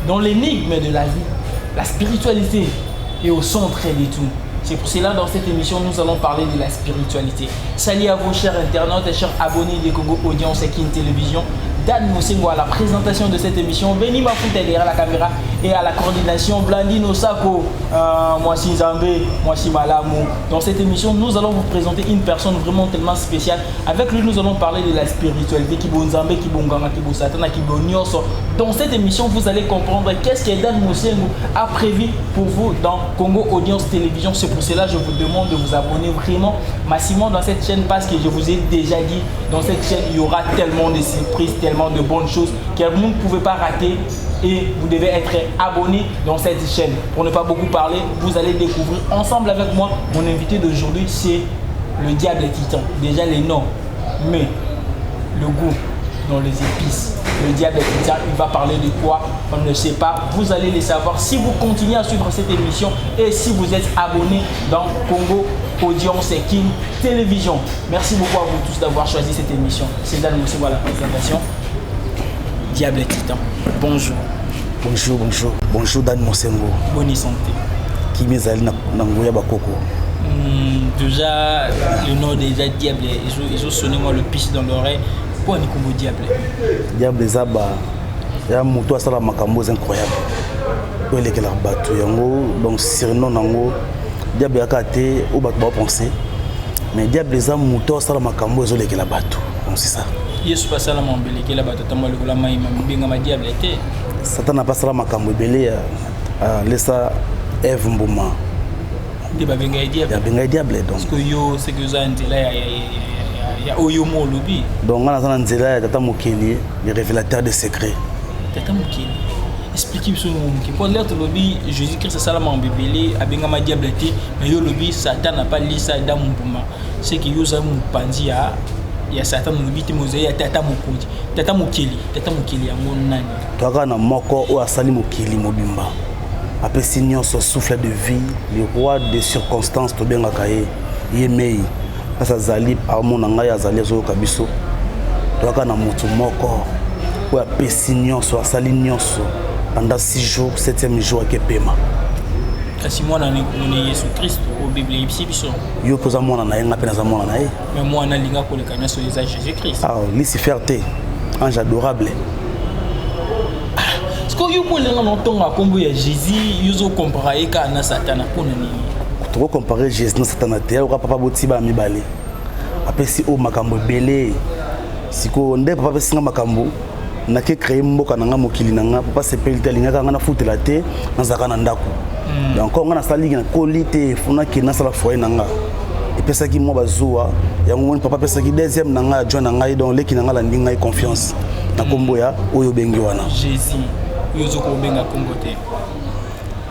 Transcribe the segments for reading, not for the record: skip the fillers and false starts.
Dans l'énigme de la vie, la spiritualité est au centre de tout. C'est pour cela, dans cette émission, nous allons parler de la spiritualité. Salut à vous, chers internautes et chers abonnés de Congo Audience et Kin Télévision. Dan Moussengo à la présentation de cette émission. Benny Mafoute derrière la caméra et à la coordination. Blandine Osako, moi si Zambé, moi si Malamou. Dans cette émission, nous allons vous présenter une personne vraiment tellement spéciale. Avec lui, nous allons parler de la spiritualité. Kibo Nzambe, Kibo Nganga, Kibo Satana, Kibo Nyoso. Dans cette émission, vous allez comprendre qu'est-ce que Dan Moussengo a prévu pour vous dans Congo Audience Télévision. C'est pour cela que je vous demande de vous abonner vraiment massivement dans cette chaîne parce que je vous ai déjà dit, dans cette chaîne, il y aura tellement de surprises, tellement de bonnes choses que vous ne pouvez pas rater et vous devez être abonné dans cette chaîne. Pour ne pas beaucoup parler, vous allez découvrir ensemble avec moi. Mon invité d'aujourd'hui, c'est le diable titan. Déjà les noms, mais le goût dans les épices. Le diable titan, il va parler de quoi? On ne sait pas. Vous allez les savoir si vous continuez à suivre cette émission et si vous êtes abonné dans Congo Audience et Kin Télévision. Merci beaucoup à vous tous d'avoir choisi cette émission. C'est Dan Moussengo à la présentation. Diable Titan, bonjour. Bonjour, bonjour. Bonjour Dan Moussengo. Bonne santé. Qui m'est Nangoya Bakoko. Déjà, le nom déjà Diable, ils ont sonné moi le pitch dans l'oreille. Pourquoi on est comme Diable? Diable Zaba, il y a un mouton à la macambo incroyable. Il y a un bateau, donc surnom Nango, Diable a caté au bateau pensé. Mais Diable Zaba, mouton à la macambo, il y a un bateau. Donc c'est ça. Yesu pasala mambele kela bato tamalo la mai mbinga ma diable était Satan n'a pas sala makambo belé laissa Eve Mbuma de ba benga diable ya benga diable donc parce que yo c'est que ça ndela ya oyo mo lobi donc on a ça ndela ya tata mokeli le révélateur des secrets tata mokeli expliquez sur qui pour l'autre lobi Jésus Christ sala mambele a benga ma diable était mais yo lobi Satan n'a pas lisa dans Mbuma c'est que yo za mpanzi ya il y a Satan nous bité mosaïque ya tata mokeli yango nani toka na moko o asali mokeli mobimba après signon son souffle de vie le roi des circonstances to benga kaye yemei asa zali amona ngai azali zo kabiso toka na moto moko o après signon so asali nyonso pendant 6 jours 7e jour ke pema kasi mwana ni Yesu Christ au Bible ici biso yo poza mwana na yenga pena za mwana na ye mais mwana linga ko le kana so Jésus Christ ah Lucifer te ange adorable ce que yo polenga no tonga kombo ya Jésus yo zo comparer ka na Satan pona nini to comparer Jésus na Satan te ya papa botiba mibale après si o makambo belé siko nde papa besinga makambo na ke créer mboka nanga mokili nanga papa sepelite linga kanga na futela te na zaka na ndako donc on a sali na qualité fona ki na sala foyer nanga et pesa ki mo bazua ya ngoni papa pesa ki deuxième nanga joint nanga donc leki nanga la ndinga confiance na kombo ya oyo bengi wana Jésus yo zo ko benga kombo te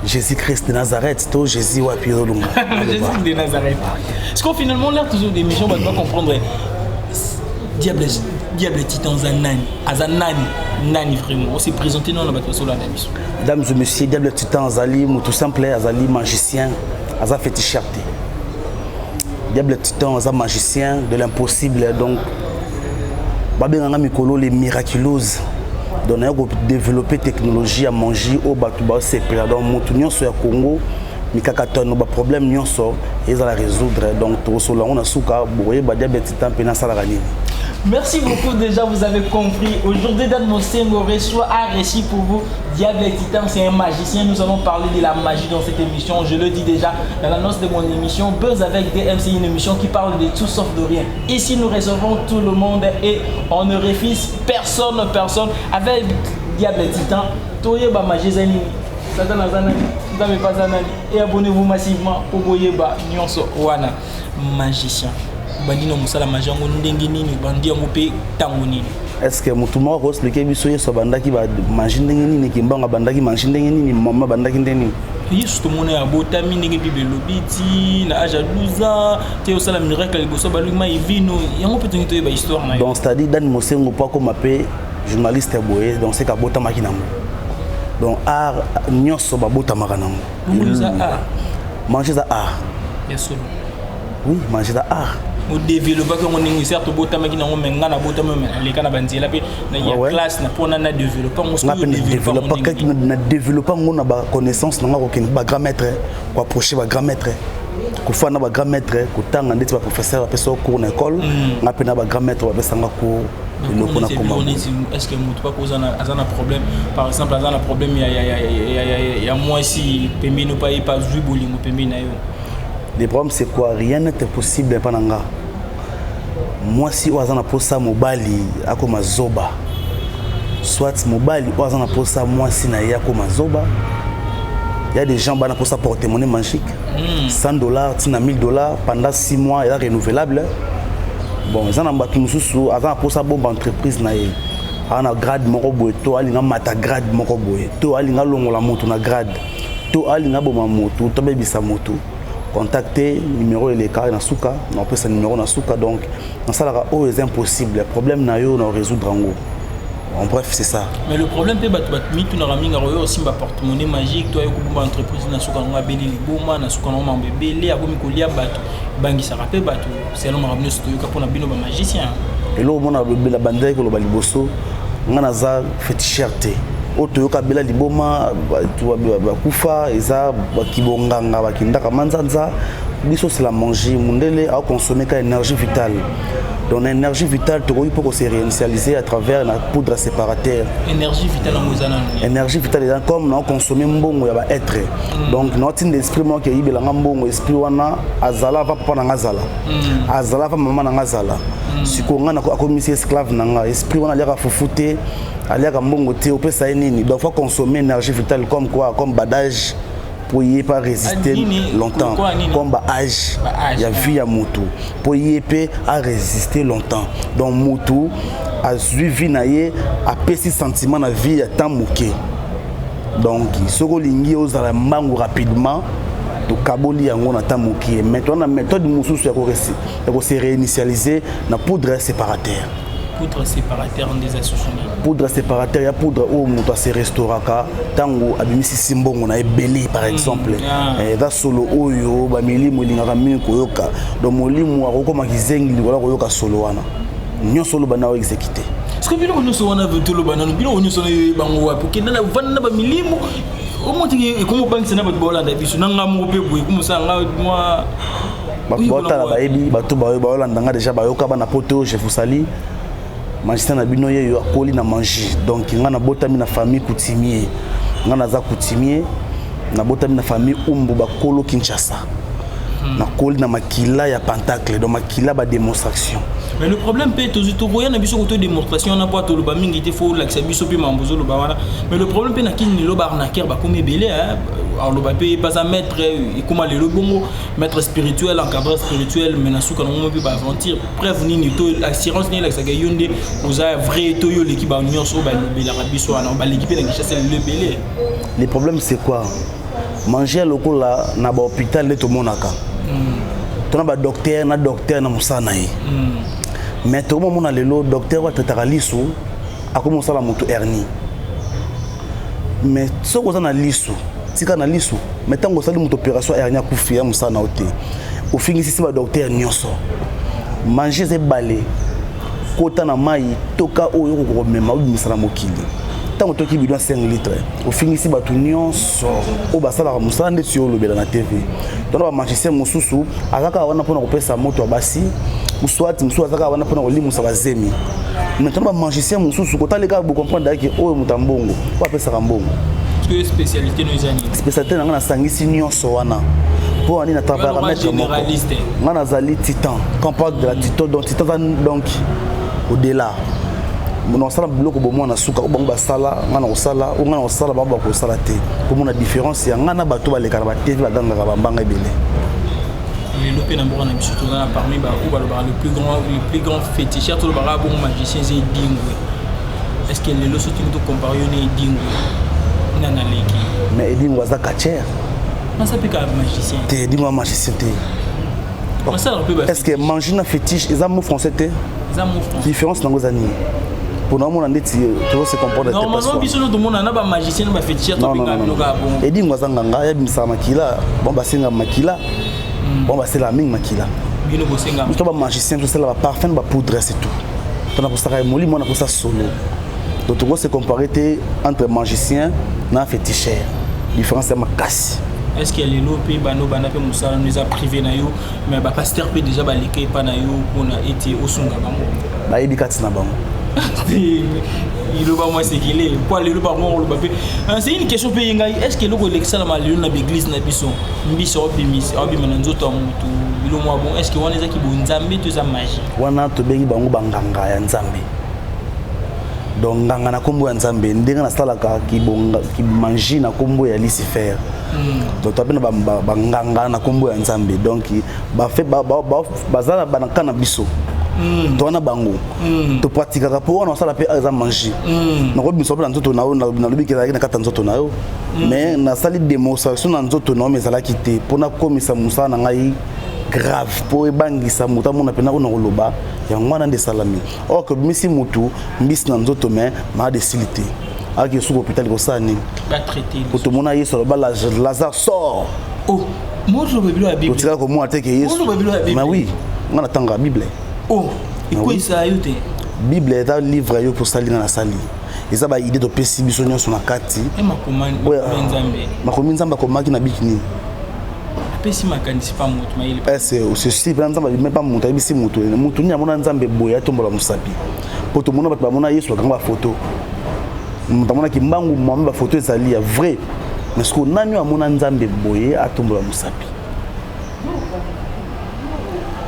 Jésus Christ de Nazareth to Jésus wa piro lunga Jésus de Nazareth parce qu'au finalement l'air toujours des missions on doit comprendre diable titan nani vraiment on s'est présenté dans la bataille sur la mission. Mesdames et messieurs, diable titan azali tout simple azali magicien aza féticheur. Diable titan aza magicien de l'impossible donc babenganga mikolo les miraculeuses donc on a développé technologie à manger au batuba c'est donc mutu nyonso ya Congo mikakatono ba problème nyonso ils la résoudre donc to so la on a suka boye ba diable titan pena sala gagner. Merci beaucoup, déjà vous avez compris. Aujourd'hui, Dan Moussengo reçoit un récit pour vous. Diable Titan, c'est un magicien. Nous allons parler de la magie dans cette émission. Je le dis déjà dans l'annonce de mon émission. Buzz avec DMC, une émission qui parle de tout sauf de rien. Ici, nous recevons tout le monde et on ne refuse personne. Avec Diable Titan, Toyeba Magie Zani, Satan Zanani, Dame pas Zanani. Et abonnez-vous massivement pour Boyeba Nyonso Wana, magicien. Bandino musala majango ndengi nini bandia mope tango nini est-ce que mutu moko ko expliquer biso yeso bandaki ba manger ndenge nini kimbanga bandaki manger ndenge nini mama bandaki ndenge nini yesu to mona abotami ndenge bible lobiti na âge 12 ans te au sala miracle liboso baluki mai vino yango peut être to ba histoire na donc c'est-à-dire Dan Mosengo pas comme appelé journaliste boye donc c'est ka botamaki nango donc art nyonso ba botamaka nango manger ça art bien sûr oui manger ça art au développer comme on est certes botamaki nango mais ngana botama mais les kana banzela pe na ya classe na pona na développer on se développer na développer on a ba connaissance na ko ken ba grand maître ko approcher ba grand maître ko fa na ba grand maître ko tanga ndeti ba professeur ba peso cours na école na pe na ba grand maître ba pesanga ko est-ce que mutu pas cause un problème par exemple un problème il y a moi si pembe no pas jouer bolingo pembe na yo. Le problème c'est quoi? Rien n'est possible pananga. Moi si oazana posa mobali akoma zoba. Soit mobali oazana posa moi si na yako mazoba. Il y a des gens bana posa porte-monnaie magique. $100, tina $1000 pendant 6 mois et renouvelable. Bon, ça n'a pas tout sous azana posa bombe entreprise na ye. Ana grade moko boye to alinga mata grade moko boye. To alinga longola moto na grade. To alinga boma moto, to bebisa moto. Contacter numéro et les cas na souka on peut ce numéro na souka donc dans ça là oh c'est impossible le problème na yo on résoudre en bref c'est ça mais le problème peut battre mi tu na raminga royo aussi ba porte-monnaie magique toi yo ko entreprise na souka nga beli liboma na souka na mambe belé akomi kolia bato bangi ça rappelle bato c'est non ramener sur yo pour na bino ba magicien et là on a la bandai ko lo ba liboso nga na za féticherte oto kabila liboma bakufa eza bakibonganga bakindaka manzanza biso c'est la manger mundele a consommer ka énergie vitale donc l'énergie vitale to peut se réinitialiser à travers la poudre séparateur énergie vitale en mozana énergie vitale comme on consommer mbongo ya ba être donc notre esprit moi qui yibela mbongo esprit wana azala va papa na ngazala azala va mama na ngazala siko ngana ko akomisi esclave nanga esprit wana liaka fufute aliaka mbongo te opesa nini donc faut consommer énergie vitale comme quoi comme badage pour y pas résister longtemps comme âge il y a vie à moto pour y à résister longtemps donc moto a suivi naie a pesi sentiment na vie à temps moké donc soko lingi ozala mangu rapidement to kaboli yango na temps moké maintenant la méthode mususu ya ko se réinitialiser na poudre séparateur. Poudre séparateur en désassocié. Poudre séparateur, il y a poudre où on se restaurera tango abimisi simbongo na ebeli par exemple. Da solo oyo ba milimu lingaka mingi koyoka. Donc molimu akoko makizengi likola koyoka solo wana. Nyo solo bana o exécuter. Est-ce que bilo on so wana veto lo bana bilo on so bango wa pour que na vana ba milimu au moins que comme bank c'est na ba bolanda biso nanga mo pe boy comme ça nga moi ba la ba ebi ba to ba bolanda nga déjà ba yoka bana poto je vous salue. Magistrat na bino ye yo akoli na manger donc nga na botami na famille coutumier nga na za coutumier na botami na famille umbu bakolo Kinshasa na koli na makila ya pentacle donc makila ba démonstration mais le problème peut être tout voyant na biso ko to démonstration na pas to lo ba mingi te fo l'accès biso pe mambozo lo ba wana mais le problème peut na kini lo ba arnaquer ba comme belé alors le papier pas à mettre et comment le bongo maître spirituel encadreur spirituel mais na souka no peut pas aventure prévenir ni to assurance ni la saga yonde vous a vrai to yo l'équipe ba union so ba la biso na ba l'équipe na Kinshasa le belé le problème c'est quoi manger loko la na ba hôpital de to monaka tona ba docteur na musana yi mais to mo na lelo docteur wa tataka liso akomosa la moto hernie mais soko za na liso tika na liso mais tango sali moto opération hernie kufi ya musana ote ofingisi si ba docteur nyonso manger ze balé kota na mai toka oyo ko mema ubimisa na mokili tango toki bidon 5 litres ofingisi batu nyonso o basala ka musala nde tio lobela na TV donc ba magicien mususu akaka wana pona kopesa moto abasi muswati mususu akaka wana pona kolimusa bazemi maintenant ba magicien mususu kotaleka bo comprendre que oyo mutambongo ko apesa ka mbongo que spécialité no izani spécialité na ngana sangisi nyonso wana pour ani na travailler mettre moko ngana zali titan compact de la titan donc au-delà mon sala biloko bo mona suka ko bango basala ngana osala o ngana osala ba ko sala te ko mona différence ya ngana bato ba lekana ba TV ba ganga ba mbanga ebele l'opé n'importe on a surtout parmi le plus grand féticheur tout le bara bon magicien c'est Dingwe. Est-ce que les losos tu nous compares on Dingwe nana leki mais Dingwe za kacher on s'appelle comme magicien te Dingwe magicien te est-ce que manger na fétiche ils ont mot français te ils ont mot français différence dans vos années pour nous on a dit tout se comporte normalement biso tout le monde na ba magicien ba féticheur to pinga biloka bon et Dingwe za nganga ya bimsa makila bon ba singa makila bon bah c'est la ming makila bino bosenga to ba magicien tout ça la parfum ba poudre c'est tout on a pour ça moli moi on a pour ça solo donc on se comparer entre magicien na féticheur différence c'est ma casse. Est-ce que les lopé bano bana pe musala nous a privé na yo mais ba pasteur pe déjà ba leke pa na yo on a été au sunga bango ba ebikati na bango il va moi c'est qu'il est quoi le ba mo le ba c'est une question pe ngai est-ce que loko l'excel ma le na église na biso mbiso obimis obima na nzoto mutu bilo mo bon est-ce que on ezaki bo nzambe to za magie wana to bengi bango banganga ya nzambe donc nganga na kombo ya nzambe ndenga na salaka ki mangi na kombo ya Lucifer donc to bena banganga na kombo ya nzambe donc ba fait bazala banaka na biso tona bango to pratika ka po on sala pe za manger na ko biso na nzoto na o na lobi ke na kata nzoto na yo mais na sali démonstration na nzoto na mais sala kité pona komisa musa na ngai grave po ebangisa muta mona pena ko na loba ya ngwana nde salami or que misi mutu mbisi na nzoto mais ma de silité aki su hôpital ko sani ba traiter ko to mona yeso ba Lazare sort oh moi je veux bien la Bible tu sais comment attaque yeso mais oui on attend la Bible. Oh, et quoi ça ayote? Bible est un livre yo pour sali na sali. Et ça ba idée de pesi bisonyo sur na kati. Et ma commande nzambe. Ma commande nzamba komaki na bikini. Pesi makanisi pa mutu ma ile. C'est ceci par nzamba même pas mutu bisi mutu. Mutu nya mona nzambe boya tombola musapi. Poto mona ba mona Yesu kanga ba photo. Mutu mona ki mbangu mwa ba photo ezali ya vrai. Mais ce qu'on a nyo mona nzambe boya atombola musapi.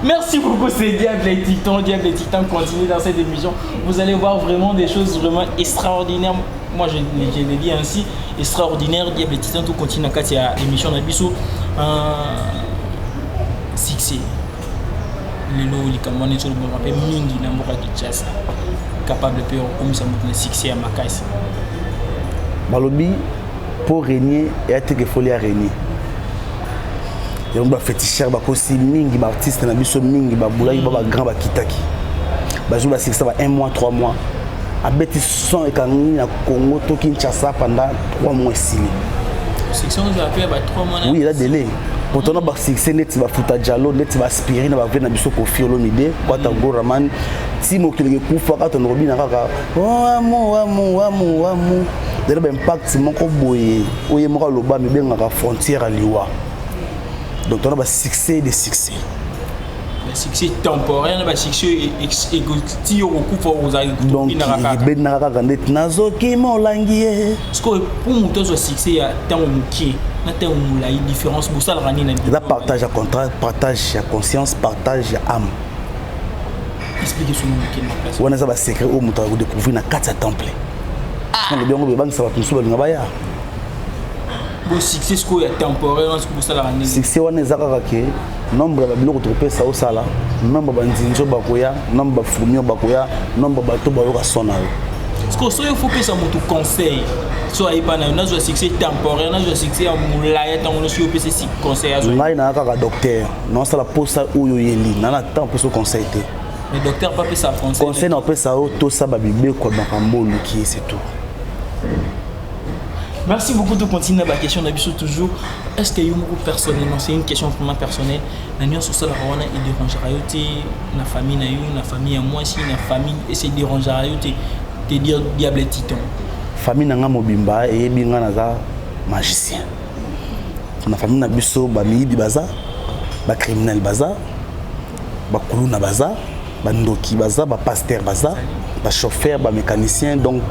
Merci beaucoup, c'est Diable et Titan. Diable et Titan continue dans cette émission. Vous allez voir vraiment des choses vraiment extraordinaires. Moi, je l'ai dit ainsi, extraordinaire. Diable et Titan, tout continue dans l'émission d'Abisso. Succès. Les lots, les Camerounais, tout le monde rappelle Mingi, Namboka Kitchasa. Capable de faire comme ça, le succès à Makas. Balobi, pour régner, et être qu'il faut les régner. Il y a un féticheur qui mingi ba artiste na biso mingi ba boulay ba grand ba kitaki ba joue ba ça va 1 mois 3 mois a beti son et kanini na Congo to Kinshasa pendant 3 mois ici section ça fait ba 3 mois oui il a délai pour ton ba succès net ba futa dialo net ba aspirer na ba venir na biso Koffi Olomide kwa tango raman si mo keleke kufa ka ton robina kaka amu de ba impact moko boye oye moko loba me benga ka frontière à liwa. Donc on a un succès de succès. Le succès temporaire, le succès égotique au coup pour vous aller. Donc il ben na ka net nazo ki molangi. Parce que pour monter ce succès il y a tant muki, na tant mulai différence pour ça la rani na. Il partage à contrat, partage à conscience, partage à âme. Expliquez sur muki na place. On a ça secret au muta vous découvrir na 4 temple. On le bien on bank ça va tout sur ngabaya. Le succès est temporaire, c'est ça la rani. Succès on est zakaka nombre ba biloko tropé ça au sala, nombre ba nzinjo bakoya, nombre ba fumio bakoya, nombre ba to ba yoka sona. Parce que ça il faut que ça monte conseil. Soit il pas na un succès temporaire, un succès à moulaya tant on sur PC conseil à là na ka docteur, non ça la posa oyo yeli, na na temps pour ce conseil té. Le docteur pas ça conseil. Conseil na peut ça to ça ba bible ko ba kambolo qui c'est tout. Merci beaucoup de continuer la question d'habitude toujours. Est-ce que vous personnellement, c'est une question vraiment personnelle. La nuit sur ça, la rona il dérangera la famille na you, la famille à moi si la famille et c'est dérangera te dire Diable Titan. Famille nanga mobimba et binga naza magicien. Na famille na biso ba miyibi baza, ba criminel baza, ba kuluna baza, ba ndoki baza, ba pasteur baza, ba chauffeur, ba mécanicien donc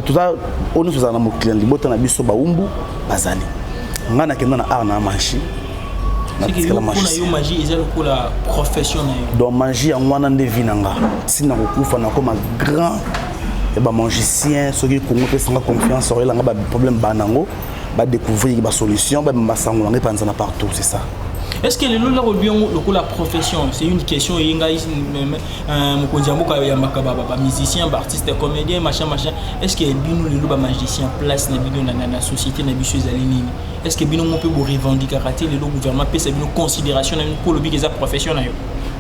tout ça on nous a mon client libota na biso ba umbu bazali ngana kenda na art na magie na la magie ils ont la profession donc magie en wana nde vinanga sina kokufa na comme grand et ba magicien ceux qui connaissent sans confiance sur la ba problème banango ba découvrir ba solution ba masango na panza na partout c'est ça. Est-ce que la profession, c'est une question, il y a musicien, artiste, comédien, machin. Est-ce que les magiciens place dans la société, est-ce que on peut revendiquer le gouvernement peut une considération pour le la profession?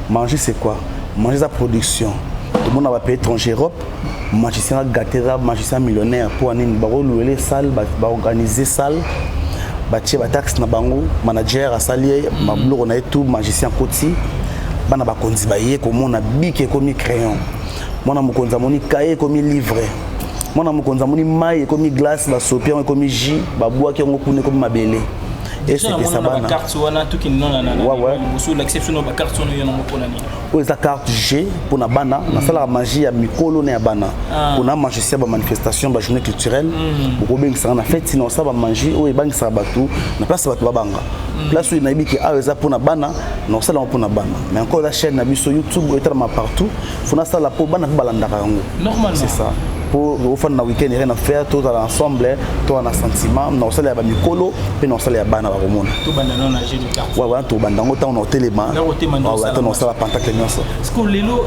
Manger c'est quoi? Manger sa production. Tout le monde va payer étranger Europe. Magicien gâté, magicien millionnaire pour aller salle, organiser salle. Batie ba taxe na bango manager asali mablo na tout magicien koti bana ba konzi ba ye ko mona bike komi crayon mona mokonza moni cahier komi livre mona mokonza moni mai komi glace ba sopia komi jus ba bois ki ngokune komi mabele et c'est ça bana carte wana tout qui non na sur l'exception ba carte wana yo ngo pona ni o za carte G pour na bana na sala magie ya mikolo na bana pour na magicien ba manifestation ba journée culturelle ko bengisa na fête sinon ça ba manger o e bangisa batu na place batu babanga place où na biki a za pour na bana na sala pour na bana mais encore la chaîne na biso YouTube etalama partout fona sala pour bana balandaka yango normalement c'est ça pour au fin de week-end rien à faire tout dans l'ensemble tout en sentiment na sala ba mikolo pe na sala ya bana ba komona tout banda non na jeu de carte ouais tout banda ngota on hotelema on sala pentacle nyonso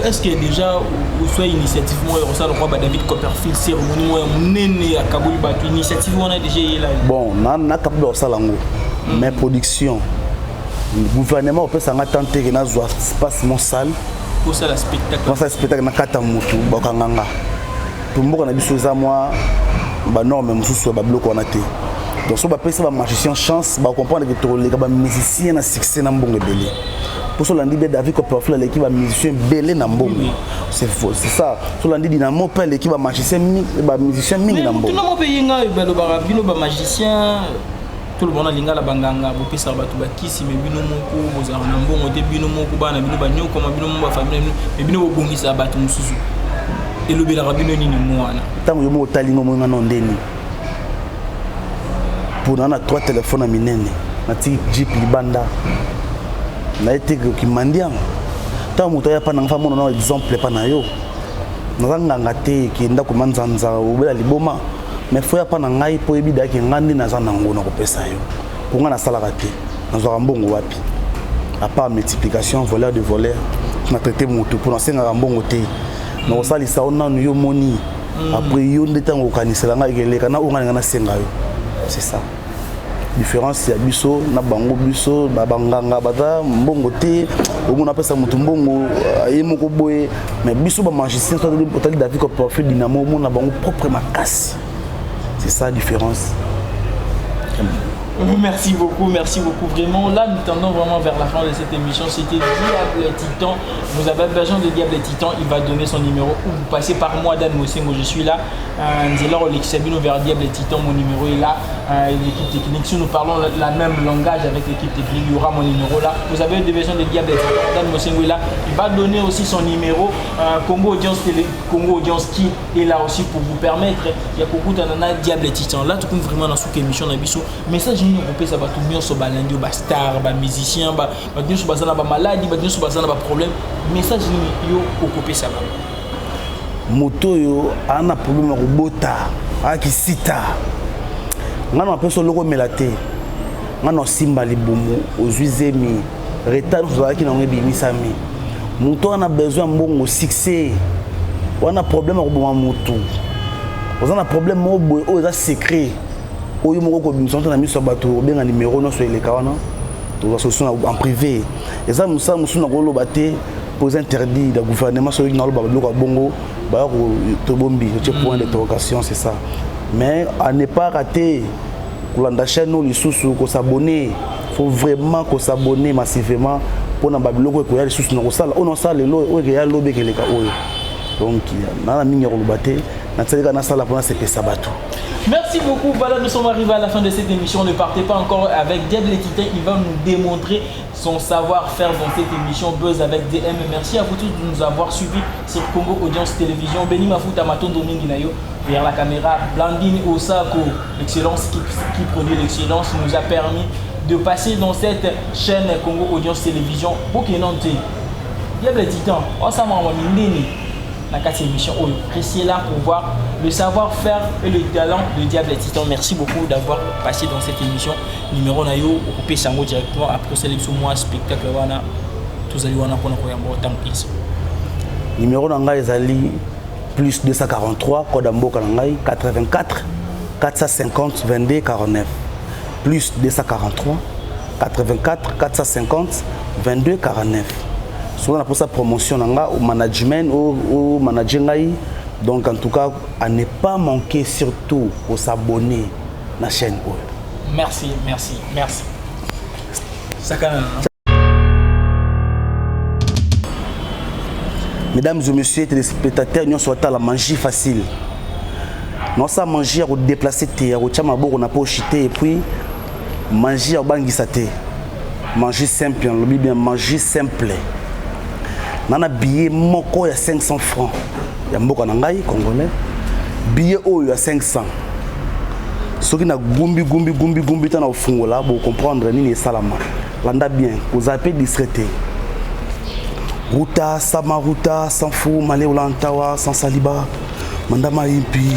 est-ce que déjà ou soit initiative moi ça le roi David Copperfield cérémonie moi nene à Kaboul batu initiative on a déjà là bon na kapdo sala ngo mais production le gouvernement peut s'en attenter que na zo espace mon salle pour ça le spectacle pour ça spectacle na kata mutu bakanganga tumboka na biso za moi ba norme mususu ba bloc on a té donc so ba pesa ba magicien chance ba comprendre que to les ba musicien na succès na mbongo belé pour cela dit David Copperfield l'équipe ba musicien belé na mbongo c'est faux c'est ça cela dit Dynamo pas l'équipe ba magicien ba musicien mingi na mbongo tout le monde paye nga ba bino ba magicien tout le monde a lingala banganga bo pesa ba to ba kisi me bino moko bozara na mbongo te bino moko bana bino ba nyoko ma bino mba famille me bino bo bongisa ba to mususu et le bela rabino ni mwana tango yo mo talingo mo ngana ndeni pour na 3 téléphones à minene na ti jeep libanda na été ki mandiang tango moto ya pa na fa mona na exemple pa na yo na nganga te ki nda ko manzanza o bela liboma mais faut ya pa na ngai po ebida ki ngandi na za nango na ko pesa yo ko ngana sala raté na zo mbongo wapi à part multiplication voleur de voleur na traité moto pour na senga mbongo te na osali sa ona yo moni après yo ndetango kanisela nga ikeleka na ongana na senga yo c'est ça différence ya biso na bango biso babanganga bata mbongo te omona pesa mutu mbongo ayemoko boye mais biso ba magicien soit de David Copperfield Dynamo mona bango propre makasi c'est ça la différence. Merci beaucoup vraiment. Là, nous tendons vraiment vers la fin de cette émission. C'était Diable Titan. Vous avez besoin de Diable Titan, il va donner son numéro. Ou vous passez par moi, Dan Mosengo, je suis là. C'est là où l'exabino vers Diable Titan, mon numéro est là. L'équipe technique, si nous parlons le même langage avec l'équipe technique, il y aura mon numéro là. Vous avez besoin de Diable Titan, Dan Mosengo est là. Il va donner aussi son numéro. Congo Audience Télé, Congo Audience qui est là aussi pour vous permettre. Il y a beaucoup d'anana Diable Titan. Là, tout comme vraiment dans cette émission, message nous on ça va tout bien sur balandi ba star ba musicien ba bien sur bazana ba maladie ba bien sur bazana ba problème message yo okopé ça ba moto yo ana problème ko bota akisita ngana peso loko melate ngana simba libumu ozuizemi retard zaki na ngebi misami moto ana besoin mbongo succès wana problème ko boma moto ozana problème mo boy o za secret oyo moko ko bimsonto na miso bato benga numéro no so eleka wana to la solution en privé eza musa musuna ko loba te pose interdit de gouvernement so na loba bloko bongo ba ko to bombi ce point d'interrogation c'est ça mais à ne pas rater kolanda chaîne no lisusu ko s'abonner faut vraiment ko s'abonner massivement pour na babiloko ko ya lisusu na ko sala on sala lelo o ya lobe keleka oyo donc na na mingi ko loba te na tseleka na sala pour na se pesa bato. Merci beaucoup. Voilà, nous sommes arrivés à la fin de cette émission. Ne partez pas encore avec Diable Titan. Il va nous démontrer son savoir-faire dans cette émission Buzz avec DM. Merci à vous tous de nous avoir suivis sur Congo Audience Télévision. Béni Mafuta Matondo Ninginayo vers la caméra. Blandine Osako, l'excellence qui produit l'excellence, nous a permis de passer dans cette chaîne Congo Audience Télévision. Pour qu'il n'en Diable Titan, on s'en va cette émission. Restez là pour voir le savoir-faire et le talent de Diable et Titan. Merci beaucoup d'avoir passé dans cette émission. Numéro Nayo, occupé Sango directement après sélection moi spectacle wana. Tous allez wana kono koyamba autant plus. Numéro Nanga ezali plus 243 code Mboka Nangai 84 450 22 49 plus 243 84 450 22 49. Souvent on a pour sa promotion Nanga au management au manager ngai. Donc en tout cas à ne pas manquer surtout pour s'abonner à la chaîne. Merci. Sakana. Mesdames et messieurs, téléspectateurs, nous sommes à la manger facile. Nous sommes manger à déplacer, à on a pas chité et puis manger à bangisate. Manger simple, on dit bien manger simple. Nous avons un billet moko à 500 francs. Il y a un billet congolais. Billet à 500. Ce qui n'a gumbi dans le fond là pour comprendre ni salama. Landa bien, vous avez discrété. Ruta, Samaruta, Sanfou, Malé Olantawa, Sansaliba, Mandama Impi,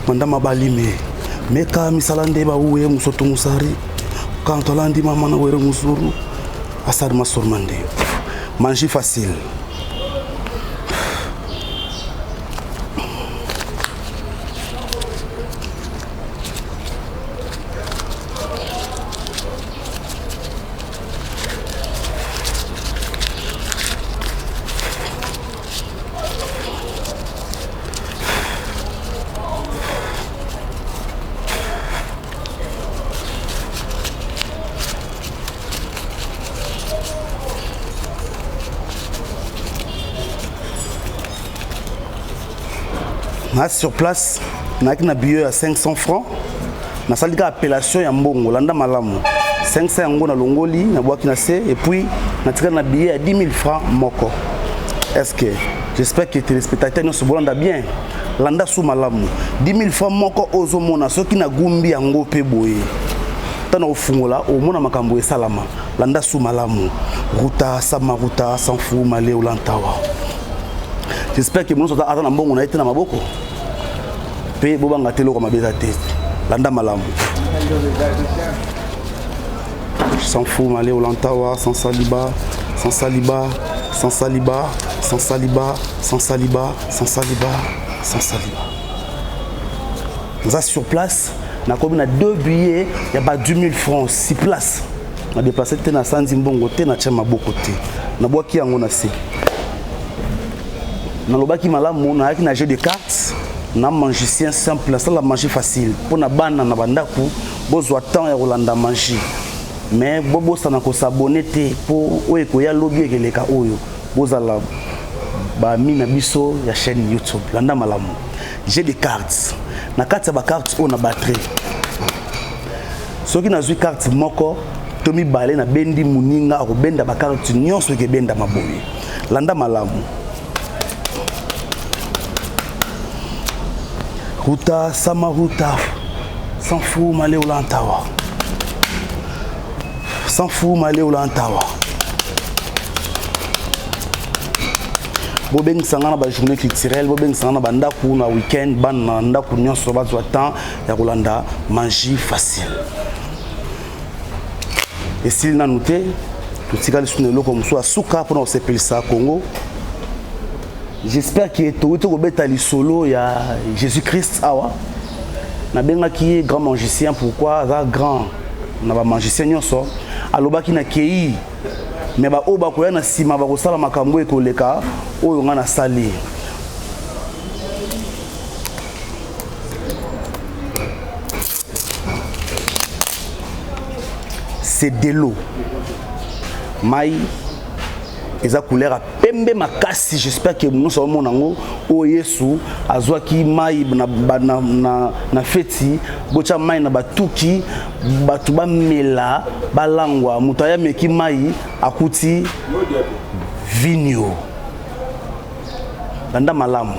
Mandama Balime, Meka Misalande Baoué, Musoto Musari, Kantolandi Mamana Were Musuru, Assad Masourmande. Manger facile. Sur place, on a un billet à 500 francs. On a une appellation à Mbongo, Landa Malamu. 500 francs na Longoli, na Boakinase, et puis on a un billet à 10 000 francs Moko. Est-ce que j'espère que les téléspectateurs nous se voient bien. Landa sous Malamu. 10 000 francs Moko Ozomona, ceux qui na Gumbi Ango Peboye. Tana au Fungola, au Mona Makambo et Salama. Landa sous Malamu. Ruta, Samaruta, Sanfou, Malé Olantawa. J'espère que nous sommes à Mbongo, on a été dans Maboko. Pe bobanga telo comme beza test landa malamu sans fou malé Olantawa sans saliba nous a sur place na comme na 2 billets il y a pas 10 000 francs 6 places na déplacer te na Sanzi Mbongo te na tchama boko te na boaki yango na se na lobaki malamu na yaki na jeu de cartes. Na magicien simple, ça la magie facile. Pour na bana na bandaku, bozwa temps ya kolanda magie. Mais bobo sana ko s'abonner te pour oye ko ya lobby keleka oyo. Bozala ba mina biso ya chaîne YouTube. Landa malamu. J'ai des cartes. Na carte ba carte on a batterie. Soki na zui carte moko, tomi balé na bendi muninga ko benda ba carte nyonso ke benda maboye. Landa malamu. Ruta, Samaruta, Sanfou, Malé Olantawa. Sanfou, Malé Olantawa. Bobeng sangana ba journée culturelle, bobeng sangana ba ndaku na week-end, ban na ndaku nyonso ba zwa temps ya kolanda manger facile. Et s'il n'a noté, tout ce qu'il y a comme ça, souka pour nous sepelisa Congo. J'espère que tout le monde est solo, il y a Jésus-Christ. Na benga qui est grand magicien, pourquoi grand na ba magicien nyonso aloba ki na kei mais ba oba ko na sima ba ko sala makambo ekoleka oyo nga na sali. C'est de l'eau. Maï eza couleur à pembe makasi. J'espère que nous sommes monango o Yesu azwa ki mai na feti bocha mai na batuki batu ba mela balangwa mutaya meki mai akuti vinyo banda malamu.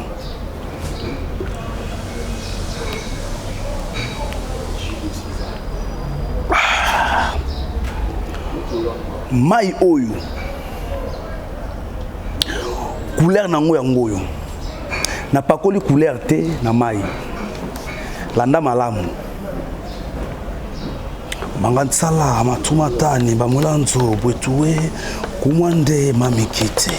Mai oyo couleur nango yango yo na pakoli couleur te na mai landa malamu mangansala matumatani bamulanzo bwetuwe kumwande mamikite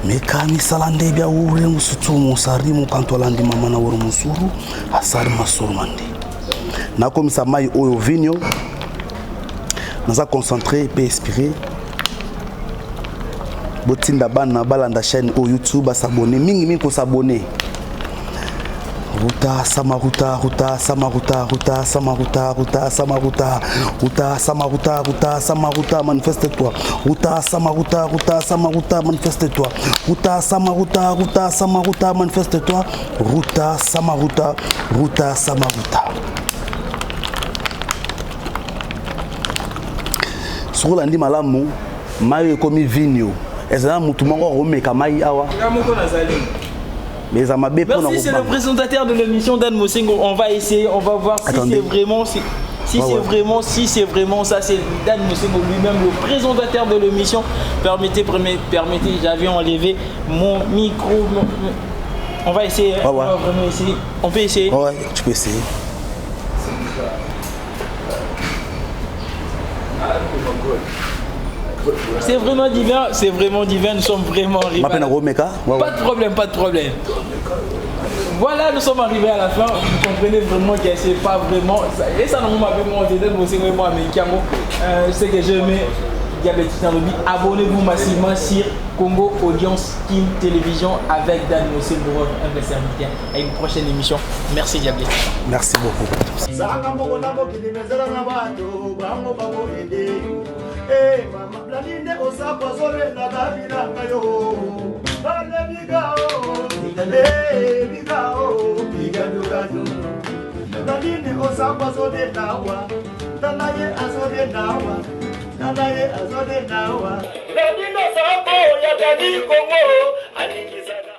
mekani salande bya ure musutumu sarimu kantolandi mama na woro musuru asari masuru mande nakomisa mai oyo vinyo naza concentré pe inspiré botinda bana balanda chaîne au YouTube s'abonner mingi ko s'abonner ruta samaruta ruta samaruta ruta samaruta ruta samaruta ruta samaruta ruta samaruta manifeste-toi ruta samaruta ruta samaruta manifeste-toi ruta samaruta ruta samaruta manifeste-toi ruta samaruta ruta samaruta sur landi malamu mayo komi vinyo ezala mutu moko romeka mai awa mais ça m'a bien. Merci, c'est le présentateur de l'émission Dan Mosengo. On va essayer, on va voir si c'est vraiment si c'est vraiment ça, c'est Dan Mosengo lui-même le présentateur de l'émission. Permettez, j'avais enlevé mon micro. On va essayer, on va vraiment essayer. On peut essayer. Ouais, tu peux essayer. C'est vraiment divin, nous sommes vraiment arrivés. Pas de problème, pas de problème. Voilà, nous sommes arrivés à la fin. Vous comprenez vraiment que c'est pas vraiment. Et ça, nous m'avez monté, moi, mais ce que je mets, Diabétique dans le but. Abonnez-vous massivement sur Congo Audience King Télévision avec Dan Mosengo, un serviteur. À une prochaine émission. Merci Diabétique. Merci beaucoup. Hey, mama, blalinde osapa zole na gavina kayo. Bale bigao, hey bigao, bigado gado. Blalinde osapa zole nawa, dalaye azole nawa, dalaye azole nawa. Blalinde osapa ya gadi Kongo,